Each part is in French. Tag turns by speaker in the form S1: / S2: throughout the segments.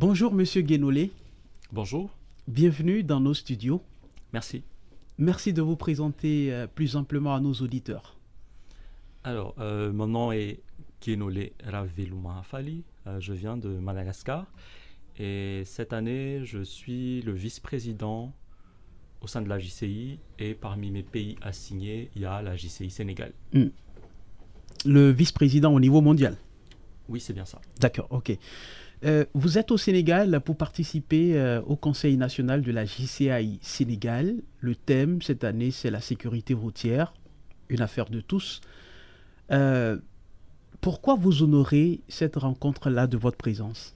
S1: Bonjour Monsieur Guénolé,
S2: Bonjour,
S1: bienvenue dans nos studios.
S2: merci.
S1: Merci de vous présenter plus amplement à nos auditeurs.
S2: Alors, mon nom est Kenole Ravelumahafali, je viens de Madagascar et cette année, je suis le vice-président au sein de la JCI et parmi mes pays assignés, il y a la JCI Sénégal.
S1: Le vice-président au niveau mondial.
S2: Oui, c'est bien ça.
S1: D'accord, ok. Vous êtes au Sénégal pour participer au Conseil national de la JCI Sénégal. Le thème cette année, c'est la sécurité routière, une affaire de tous. Pourquoi vous honorez cette rencontre-là de votre présence?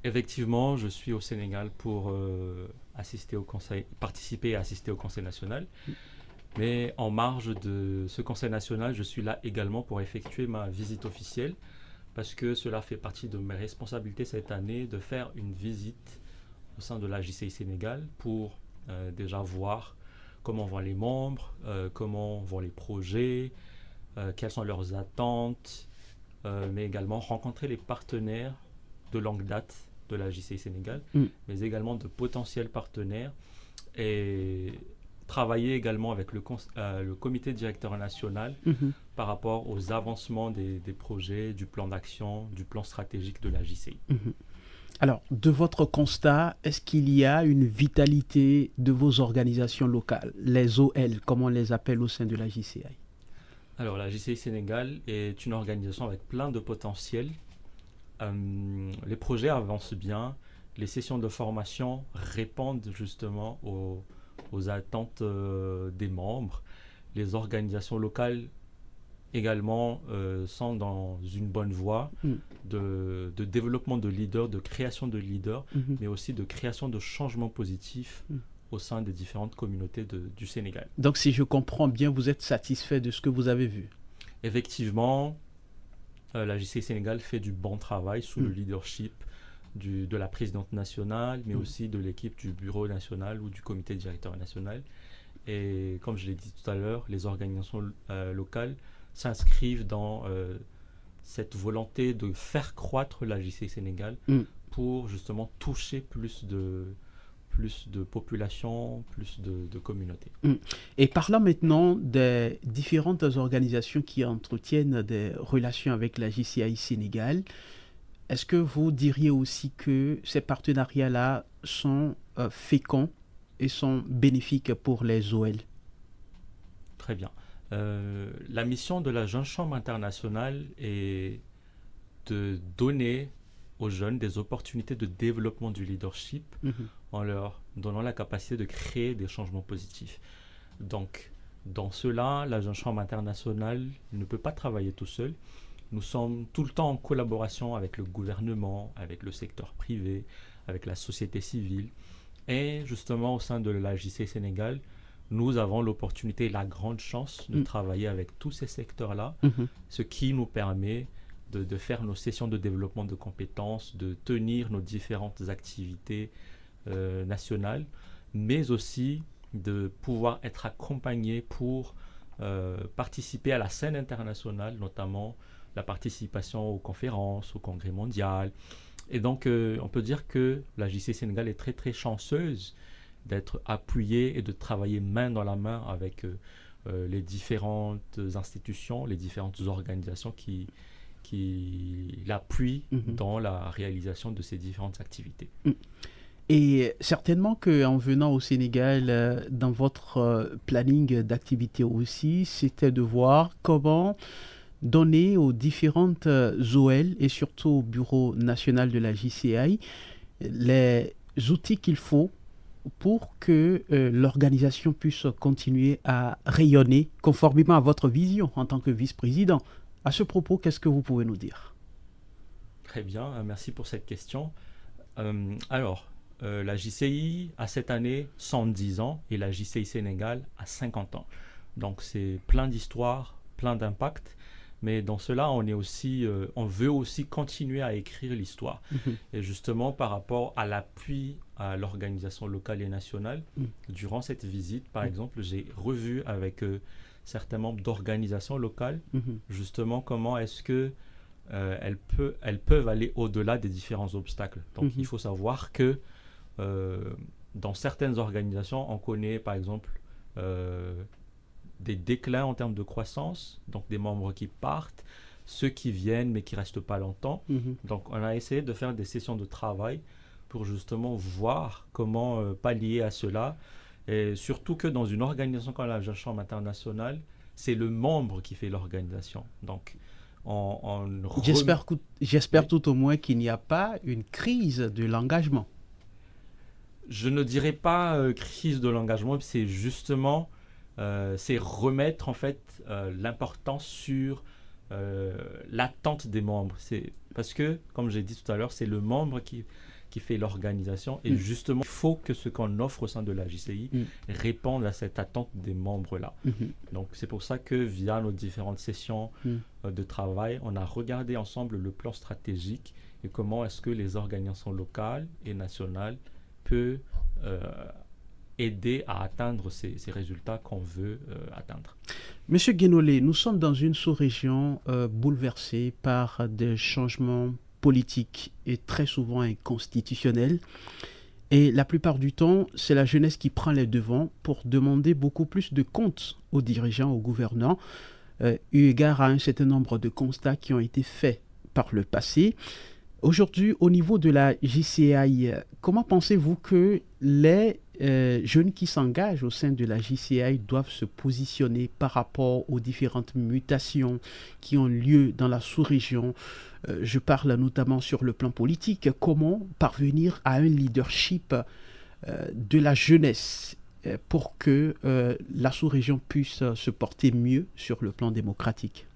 S2: Effectivement, je suis au Sénégal pour participer et assister au Conseil national. Mais en marge de ce Conseil national, je suis là également pour effectuer ma visite officielle parce que cela fait partie de mes responsabilités cette année de faire une visite au sein de la JCI Sénégal pour déjà voir comment vont les membres, comment vont les projets, quelles sont leurs attentes, mais également rencontrer les partenaires de longue date de la JCI Sénégal, mais également de potentiels partenaires et travailler également avec le comité directeur national par rapport aux avancements des projets, du plan d'action, du plan stratégique de la JCI.
S1: Alors, de votre constat, est-ce qu'il y a une vitalité de vos organisations locales, les OL, comme on les appelle au sein de la JCI?
S2: Alors, la JCI Sénégal est une organisation avec plein de potentiel. Les projets avancent bien, les sessions de formation répondent justement aux attentes des membres. Les organisations locales également sont dans une bonne voie de développement de leaders, de création de leaders, mais aussi de création de changements positifs au sein des différentes communautés du Sénégal.
S1: Donc, si je comprends bien, vous êtes satisfait de ce que vous avez vu?
S2: Effectivement, la JCI Sénégal fait du bon travail sous le leadership de la présidente nationale, mais aussi de l'équipe du bureau national ou du comité directeur national. Et comme je l'ai dit tout à l'heure, les organisations locales s'inscrivent dans cette volonté de faire croître la JCI Sénégal pour justement toucher plus de population, plus de communautés.
S1: Et parlant maintenant des différentes organisations qui entretiennent des relations avec la JCI Sénégal, est-ce que vous diriez aussi que ces partenariats-là sont féconds et sont bénéfiques pour les OL?
S2: Très bien. La mission de la Jeune Chambre internationale est de donner aux jeunes des opportunités de développement du leadership en leur donnant la capacité de créer des changements positifs. Donc, dans cela, la Jeune Chambre internationale ne peut pas travailler tout seul. Nous sommes tout le temps en collaboration avec le gouvernement, avec le secteur privé, avec la société civile. Et justement, au sein de la JCI Sénégal, nous avons l'opportunité et la grande chance de travailler avec tous ces secteurs-là, ce qui nous permet de faire nos sessions de développement de compétences, de tenir nos différentes activités nationales, mais aussi de pouvoir être accompagnés pour participer à la scène internationale, notamment la participation aux conférences, au congrès mondial. Et donc, on peut dire que la JCI Sénégal est très, très chanceuse d'être appuyée et de travailler main dans la main avec les différentes institutions, les différentes organisations qui l'appuient dans la réalisation de ces différentes activités.
S1: Et certainement qu'en venant au Sénégal, dans votre planning d'activité aussi, c'était de voir comment donner aux différentes OL et surtout au Bureau national de la JCI les outils qu'il faut pour que l'organisation puisse continuer à rayonner conformément à votre vision en tant que vice-président. À ce propos, qu'est-ce que vous pouvez nous dire?
S2: Très bien, merci pour cette question. La JCI a cette année 110 ans et la JCI Sénégal a 50 ans. Donc c'est plein d'histoires, plein d'impacts. Mais dans cela, on veut aussi continuer à écrire l'histoire. Et justement, par rapport à l'appui à l'organisation locale et nationale, durant cette visite, par exemple, j'ai revu avec certains membres d'organisations locales, justement, comment est-ce que elles peuvent aller au-delà des différents obstacles. Donc, il faut savoir que dans certaines organisations, on connaît par exemple des déclins en termes de croissance, donc des membres qui partent, ceux qui viennent mais qui ne restent pas longtemps. Donc, on a essayé de faire des sessions de travail pour justement voir comment pallier à cela. Et surtout que dans une organisation comme la Jeune Chambre internationale, c'est le membre qui fait l'organisation. Donc,
S1: J'espère tout au moins qu'il n'y a pas une crise de l'engagement.
S2: Je ne dirais pas crise de l'engagement, c'est justement c'est remettre en fait l'importance sur l'attente des membres. Parce que, comme j'ai dit tout à l'heure, c'est le membre qui fait l'organisation et justement, il faut que ce qu'on offre au sein de la JCI réponde à cette attente des membres-là. Donc, c'est pour ça que via nos différentes sessions de travail, on a regardé ensemble le plan stratégique et comment est-ce que les organisations locales et nationales peuvent aider à atteindre ces résultats qu'on veut atteindre.
S1: Monsieur Guénolé, nous sommes dans une sous-région bouleversée par des changements politiques et très souvent inconstitutionnels. Et la plupart du temps, c'est la jeunesse qui prend les devants pour demander beaucoup plus de comptes aux dirigeants, aux gouvernants, eu égard à un certain nombre de constats qui ont été faits par le passé. Aujourd'hui, au niveau de la JCI, comment pensez-vous que les jeunes qui s'engagent au sein de la JCI doivent se positionner par rapport aux différentes mutations qui ont lieu dans la sous-région? Je parle notamment sur le plan politique. Comment parvenir à un leadership de la jeunesse pour que la sous-région puisse se porter mieux sur le plan démocratique?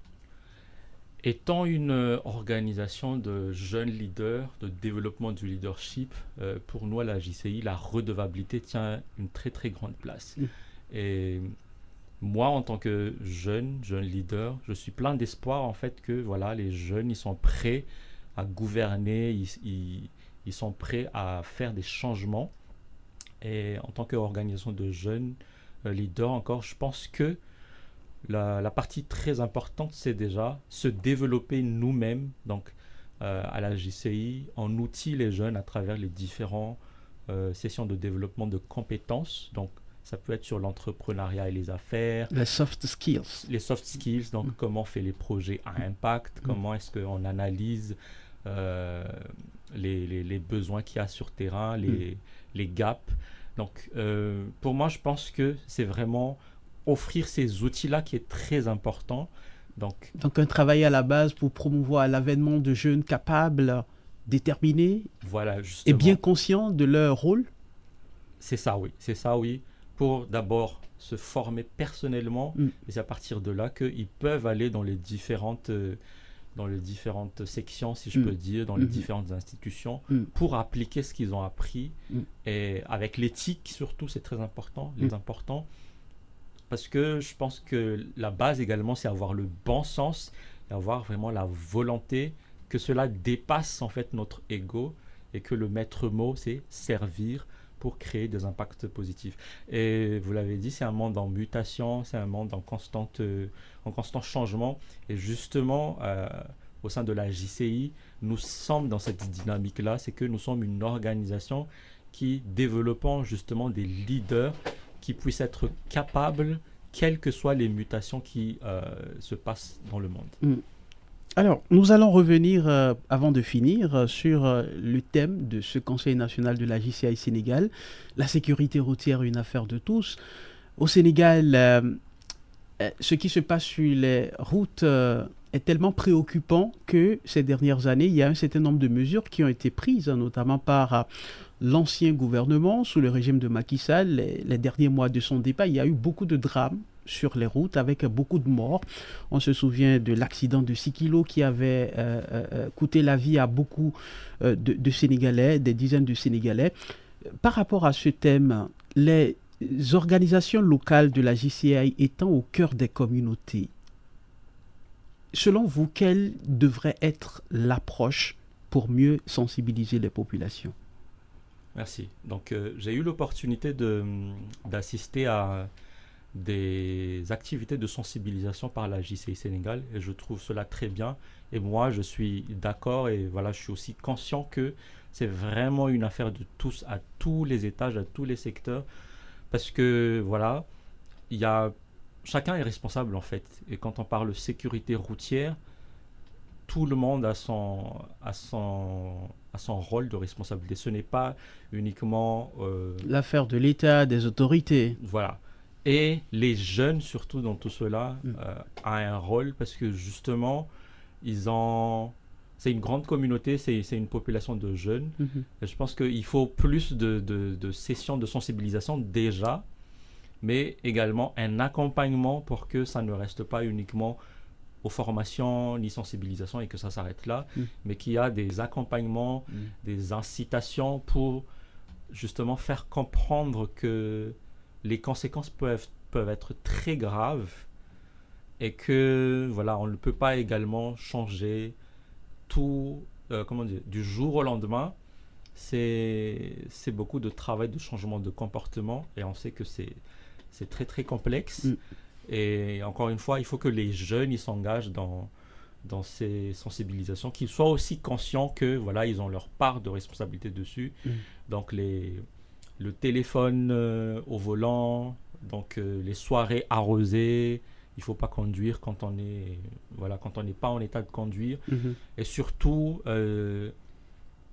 S2: Étant une organisation de jeunes leaders, de développement du leadership, pour nous à la JCI, la redevabilité tient une très très grande place. Et moi, en tant que jeune leader, je suis plein d'espoir en fait que voilà, les jeunes, ils sont prêts à gouverner, ils sont prêts à faire des changements. Et en tant qu'organisation de jeunes leaders encore, je pense que la partie très importante, c'est déjà se développer nous-mêmes. Donc, à la JCI, on outille les jeunes à travers les différentes sessions de développement de compétences. Donc, ça peut être sur l'entrepreneuriat et les affaires.
S1: Les soft skills.
S2: Les soft skills, donc comment on fait les projets à impact, comment est-ce qu'on analyse les besoins qu'il y a sur terrain, les gaps. Donc, pour moi, je pense que c'est vraiment offrir ces outils-là qui est très important. Donc
S1: un travail à la base pour promouvoir l'avènement de jeunes capables, déterminés,
S2: voilà, justement,
S1: et bien conscients de leur rôle.
S2: C'est ça, oui. Pour d'abord se former personnellement, et c'est à partir de là qu'ils peuvent aller dans les différentes sections, si je peux dire, dans les différentes institutions, pour appliquer ce qu'ils ont appris. Et avec l'éthique, surtout, c'est très important, parce que je pense que la base également, c'est avoir le bon sens et avoir vraiment la volonté que cela dépasse en fait notre ego et que le maître mot, c'est servir pour créer des impacts positifs. Et vous l'avez dit, c'est un monde en mutation, c'est un monde en constant changement. Et justement, au sein de la JCI, nous sommes dans cette dynamique-là, c'est que nous sommes une organisation qui développons justement des leaders qui puissent être capables, quelles que soient les mutations qui se passent dans le monde.
S1: Alors, nous allons revenir, avant de finir, sur le thème de ce Conseil national de la JCI Sénégal, la sécurité routière, une affaire de tous. Au Sénégal, ce qui se passe sur les routes est tellement préoccupant que ces dernières années, il y a un certain nombre de mesures qui ont été prises, notamment par l'ancien gouvernement, sous le régime de Macky Sall. Les derniers mois de son départ, il y a eu beaucoup de drames sur les routes avec beaucoup de morts. On se souvient de l'accident de Sikilo qui avait coûté la vie à beaucoup de Sénégalais, des dizaines de Sénégalais. Par rapport à ce thème, les organisations locales de la JCI étant au cœur des communautés, selon vous, quelle devrait être l'approche pour mieux sensibiliser les populations?
S2: Merci. Donc, j'ai eu l'opportunité d'assister à des activités de sensibilisation par la JCI Sénégal et je trouve cela très bien. Et moi, je suis d'accord et voilà, je suis aussi conscient que c'est vraiment une affaire de tous, à tous les étages, à tous les secteurs, parce que voilà, il y a, chacun est responsable en fait. Et quand on parle sécurité routière, tout le monde a son rôle de responsabilité. Ce n'est pas uniquement
S1: L'affaire de l'État, des autorités.
S2: voilà. Et les jeunes, surtout dans tout cela,
S1: Mm.
S2: ont un rôle parce que justement, ils ont. C'est une grande communauté, c'est une population de jeunes.
S1: Mhm.
S2: Et je pense qu'il faut plus de sessions de sensibilisation déjà, mais également un accompagnement pour que ça ne reste pas uniquement aux formations ni sensibilisation et que ça s'arrête là, mais qu'il y a des accompagnements, des incitations pour justement faire comprendre que les conséquences peuvent être très graves et que voilà, on ne peut pas également changer tout, comment dire, du jour au lendemain. C'est beaucoup de travail de changement de comportement et on sait que c'est très très complexe. Et encore une fois, il faut que les jeunes ils s'engagent dans ces sensibilisations, qu'ils soient aussi conscients que voilà, ils ont leur part de responsabilité dessus. Donc le téléphone au volant, donc les soirées arrosées, il faut pas conduire quand on est voilà, quand on n'est pas en état de conduire et surtout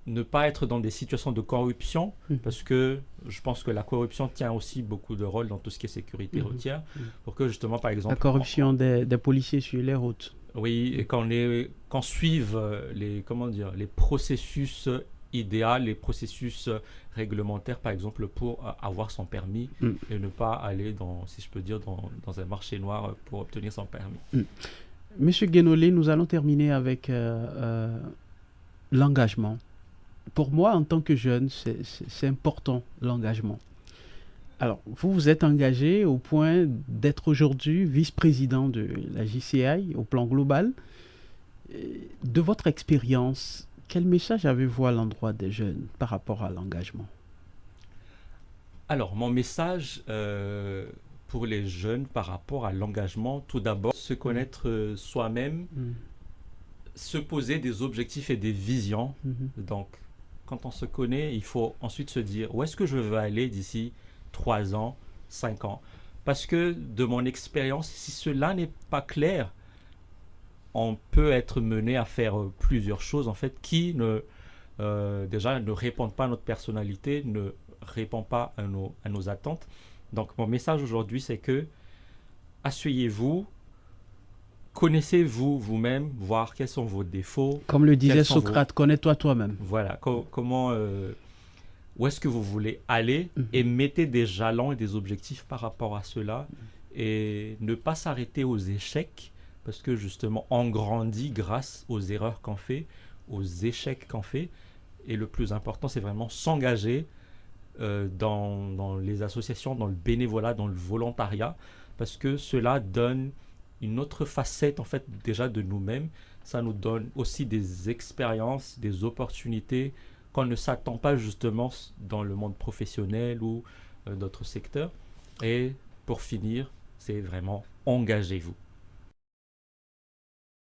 S2: ne pas être dans des situations de corruption parce que je pense que la corruption tient aussi beaucoup de rôle dans tout ce qui est sécurité routière pour que justement par exemple
S1: la corruption des policiers sur les routes.
S2: Oui, et qu'on suive les comment dire les processus idéaux, les processus réglementaires par exemple pour avoir son permis et ne pas aller dans si je peux dire dans un marché noir pour obtenir son permis.
S1: Monsieur Guénolé, nous allons terminer avec l'engagement. Pour moi, en tant que jeune, c'est important, l'engagement. Alors, vous êtes engagé au point d'être aujourd'hui vice-président de la JCI au plan global. De votre expérience, quel message avez-vous à l'endroit des jeunes par rapport à l'engagement?
S2: Alors, mon message pour les jeunes par rapport à l'engagement, tout d'abord, se connaître soi-même, se poser des objectifs et des visions. Donc, quand on se connaît, il faut ensuite se dire où est-ce que je veux aller d'ici 3 ans, 5 ans. Parce que de mon expérience, si cela n'est pas clair, on peut être mené à faire plusieurs choses en fait qui déjà ne répondent pas à notre personnalité, ne répondent pas à nos attentes. Donc mon message aujourd'hui c'est que asseyez-vous, connaissez-vous vous-même, voir quels sont vos défauts.
S1: Comme le disait Socrate, connais-toi toi-même.
S2: Voilà, comment, où est-ce que vous voulez aller et mettez des jalons et des objectifs par rapport à cela et ne pas s'arrêter aux échecs parce que justement on grandit grâce aux erreurs qu'on fait, aux échecs qu'on fait et le plus important c'est vraiment s'engager dans les associations, dans le bénévolat, dans le volontariat parce que cela donne une autre facette en fait déjà de nous-mêmes. Ça nous donne aussi des expériences, des opportunités qu'on ne s'attend pas justement dans le monde professionnel ou d'autres secteurs. Et pour finir, c'est vraiment engagez-vous.